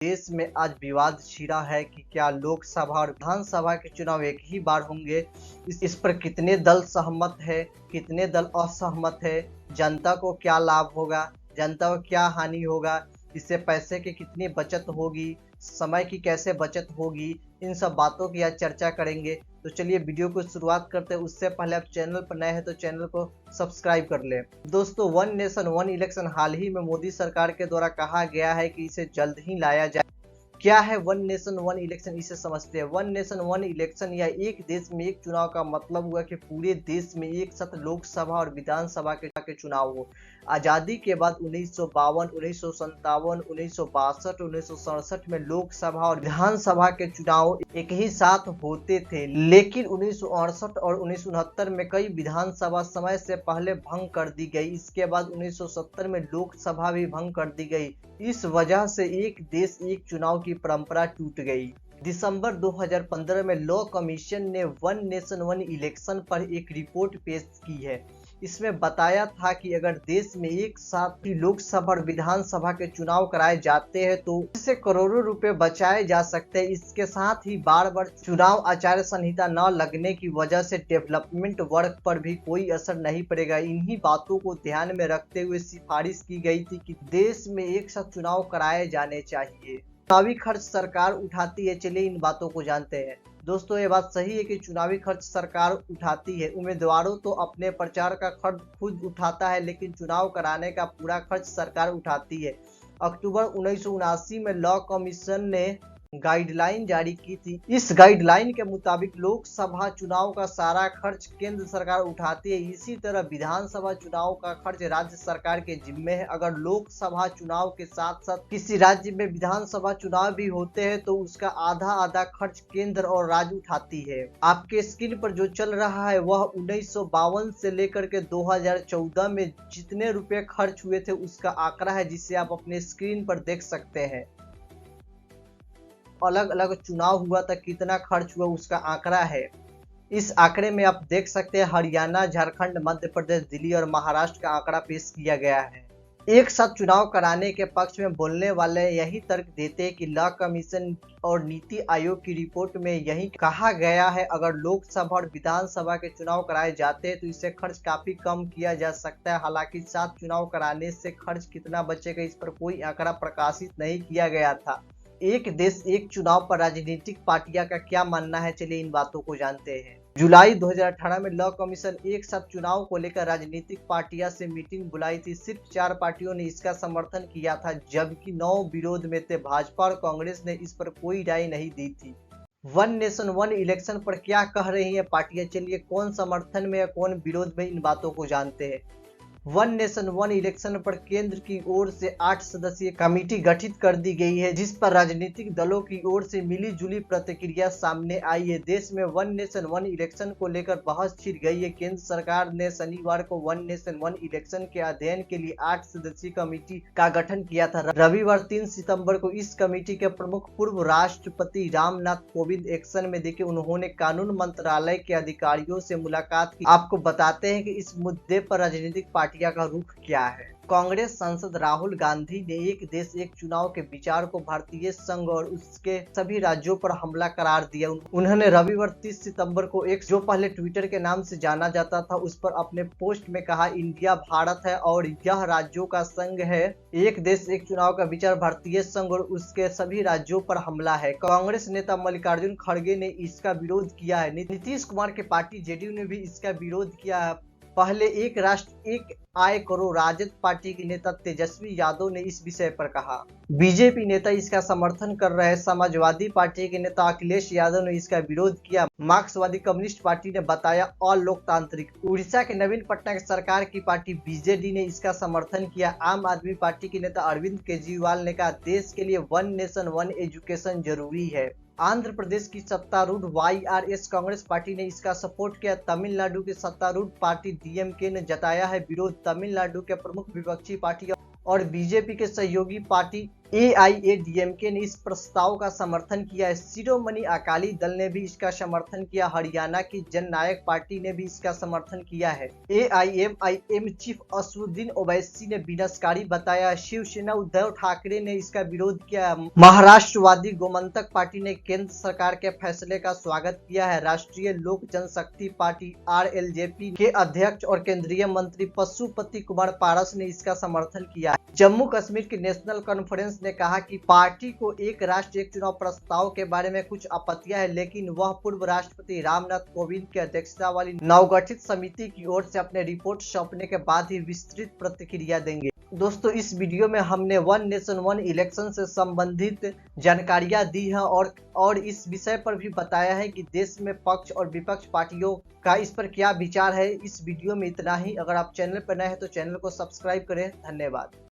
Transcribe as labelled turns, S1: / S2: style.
S1: देश में आज विवाद छिड़ा है कि क्या लोकसभा और विधानसभा के चुनाव एक ही बार होंगे। इस पर कितने दल सहमत है, कितने दल असहमत है, जनता को क्या लाभ होगा, जनता को क्या हानि होगा, इससे पैसे की कितनी बचत होगी, समय की कैसे बचत होगी, इन सब बातों की आज चर्चा करेंगे। तो चलिए वीडियो को शुरुआत करते हैं। उससे पहले आप चैनल पर नए हैं तो चैनल को सब्सक्राइब कर लें। दोस्तों, वन नेशन वन इलेक्शन हाल ही में मोदी सरकार के द्वारा कहा गया है कि इसे जल्द ही लाया जाए। क्या है वन नेशन वन इलेक्शन, इसे समझते हैं। वन नेशन वन इलेक्शन या एक देश में एक चुनाव का मतलब हुआ कि पूरे देश में एक साथ लोकसभा और विधानसभा के चुनाव हो। आज़ादी के बाद 1952, 1957, 1962, 1967 में लोकसभा और विधानसभा के चुनाव एक ही साथ होते थे, लेकिन 1968 और 1969 में कई विधानसभा समय से पहले भंग कर दी गई। इसके बाद 1970 में लोकसभा भी भंग कर दी गई। इस वजह से एक देश एक चुनाव की परंपरा टूट गई। दिसंबर 2015 में लॉ कमीशन ने वन नेशन वन इलेक्शन पर एक रिपोर्ट पेश की है। इसमें बताया था कि अगर देश में एक साथ ही लोकसभा और विधानसभा के चुनाव कराए जाते हैं तो इससे करोड़ों रुपए बचाए जा सकते हैं। इसके साथ ही बार बार चुनाव आचार संहिता न लगने की वजह से डेवलपमेंट वर्क पर भी कोई असर नहीं पड़ेगा। इन्हीं बातों को ध्यान में रखते हुए सिफारिश की गई थी कि देश में एक साथ चुनाव कराए जाने चाहिए। चुनावी खर्च सरकार उठाती है, चलिए इन बातों को जानते हैं। दोस्तों, ये बात सही है कि चुनावी खर्च सरकार उठाती है। उम्मीदवारों तो अपने प्रचार का खर्च खुद उठाता है, लेकिन चुनाव कराने का पूरा खर्च सरकार उठाती है। अक्टूबर 1979 में लॉ कमीशन ने गाइडलाइन जारी की थी। इस गाइडलाइन के मुताबिक लोकसभा चुनाव का सारा खर्च केंद्र सरकार उठाती है। इसी तरह विधानसभा चुनाव का खर्च राज्य सरकार के जिम्मे है। अगर लोकसभा चुनाव के साथ साथ किसी राज्य में विधानसभा चुनाव भी होते हैं तो उसका आधा आधा खर्च केंद्र और राज्य उठाती है। आपके स्क्रीन पर जो चल रहा है वह 1952 से लेकर के 2014 में जितने रुपए खर्च हुए थे उसका आंकड़ा है, जिसे आप अपने स्क्रीन पर देख सकते हैं। अलग अलग चुनाव हुआ था, कितना खर्च हुआ उसका आंकड़ा है। इस आंकड़े में आप देख सकते हैं हरियाणा, झारखंड, मध्य प्रदेश, दिल्ली और महाराष्ट्र का आंकड़ा पेश किया गया है। एक साथ चुनाव कराने के पक्ष में बोलने वाले यही तर्क देते हैं कि लॉ कमीशन और नीति आयोग की रिपोर्ट में यही कहा गया है, अगर लोकसभा और विधानसभा के चुनाव कराए जाते हैं तो इससे खर्च काफी कम किया जा सकता है। हालांकि साथ चुनाव कराने से खर्च कितना बचेगा इस पर कोई आंकड़ा प्रकाशित नहीं किया गया था। एक देश एक चुनाव पर राजनीतिक पार्टियां का क्या मानना है, चलिए इन बातों को जानते हैं। जुलाई 2018 में लॉ कमीशन एक साथ चुनाव को लेकर राजनीतिक पार्टियां से मीटिंग बुलाई थी। सिर्फ 4 पार्टियों ने इसका समर्थन किया था, जबकि 9 विरोध में थे। भाजपा और कांग्रेस ने इस पर कोई राय नहीं दी थी। वन नेशन वन इलेक्शन पर क्या कह रही है पार्टियां, चलिए कौन समर्थन में या कौन विरोध में, इन बातों को जानते हैं। वन नेशन वन इलेक्शन पर केंद्र की ओर से 8 सदस्यीय कमेटी गठित कर दी गई है, जिस पर राजनीतिक दलों की ओर से मिली जुली प्रतिक्रिया सामने आई है। देश में वन नेशन वन इलेक्शन को लेकर बहस छिड़ गई है। केंद्र सरकार ने शनिवार को वन नेशन वन इलेक्शन के अध्ययन के लिए 8 सदस्यीय कमेटी का गठन किया था। रविवार 3 सितंबर को इस कमेटी के प्रमुख पूर्व राष्ट्रपति रामनाथ कोविंद एक्शन में दिखे। उन्होंने कानून मंत्रालय के अधिकारियों से मुलाकात की। आपको बताते हैं कि इस मुद्दे पर राजनीतिक पार्टियां का रुख क्या है। कांग्रेस सांसद राहुल गांधी ने एक देश एक चुनाव के विचार को भारतीय संघ और उसके सभी राज्यों पर हमला करार दिया। उन्होंने रविवार 30 सितंबर को एक जो पहले ट्विटर के नाम से जाना जाता था उस पर अपने पोस्ट में कहा, इंडिया भारत है और यह राज्यों का संघ है। एक देश एक चुनाव का विचार भारतीय संघ और उसके सभी राज्यों पर हमला है। कांग्रेस नेता मल्लिकार्जुन खड़गे ने इसका विरोध किया है। नीतीश कुमार की पार्टी जेडीयू ने भी इसका विरोध किया है। पहले एक राष्ट्र एक आय करो, राजद पार्टी के नेता तेजस्वी यादव ने इस विषय पर कहा। बीजेपी नेता इसका समर्थन कर रहे हैं। समाजवादी पार्टी के नेता अखिलेश यादव ने इसका विरोध किया। मार्क्सवादी कम्युनिस्ट पार्टी ने बताया अलोकतांत्रिक। उड़ीसा के नवीन पटनायक सरकार की पार्टी बीजेडी ने इसका समर्थन किया। आम आदमी पार्टी के नेता अरविंद केजरीवाल ने कहा, देश के लिए वन नेशन वन एजुकेशन जरूरी है। आंध्र प्रदेश की सत्तारूढ़ वाईआरएस कांग्रेस पार्टी ने इसका सपोर्ट किया। तमिलनाडु की सत्तारूढ़ पार्टी डीएमके ने जताया है विरोध। तमिलनाडु के प्रमुख विपक्षी पार्टी और बीजेपी के सहयोगी पार्टी एआईएडीएमके ने इस प्रस्ताव का समर्थन किया है। शिरोमणि अकाली दल ने भी इसका समर्थन किया। हरियाणा की जननायक पार्टी ने भी इसका समर्थन किया है। एआईएमआईएम चीफ असदुद्दीन ओवैसी ने विनाशकारी बताया। शिवसेना उद्धव ठाकरे ने इसका विरोध किया। महाराष्ट्रवादी गोमंतक पार्टी ने केंद्र सरकार के फैसले का स्वागत किया है। राष्ट्रीय लोक जनशक्ति पार्टी आरएलजेपी के अध्यक्ष और केंद्रीय मंत्री पशुपति कुमार पारस ने इसका समर्थन किया है। जम्मू कश्मीर की नेशनल कॉन्फ्रेंस ने कहा कि पार्टी को एक राष्ट्र एक चुनाव प्रस्ताव के बारे में कुछ आपत्तियां हैं, लेकिन वह पूर्व राष्ट्रपति रामनाथ कोविंद की अध्यक्षता वाली नवगठित समिति की ओर से अपने रिपोर्ट सौंपने के बाद ही विस्तृत प्रतिक्रिया देंगे। दोस्तों, इस वीडियो में हमने वन नेशन वन इलेक्शन से संबंधित जानकारियां दी हैं और इस विषय पर भी बताया है कि देश में पक्ष और विपक्ष पार्टियों का इस पर क्या विचार है। इस वीडियो में इतना ही। अगर आप चैनल पर नए हैं तो चैनल को सब्सक्राइब करें। धन्यवाद।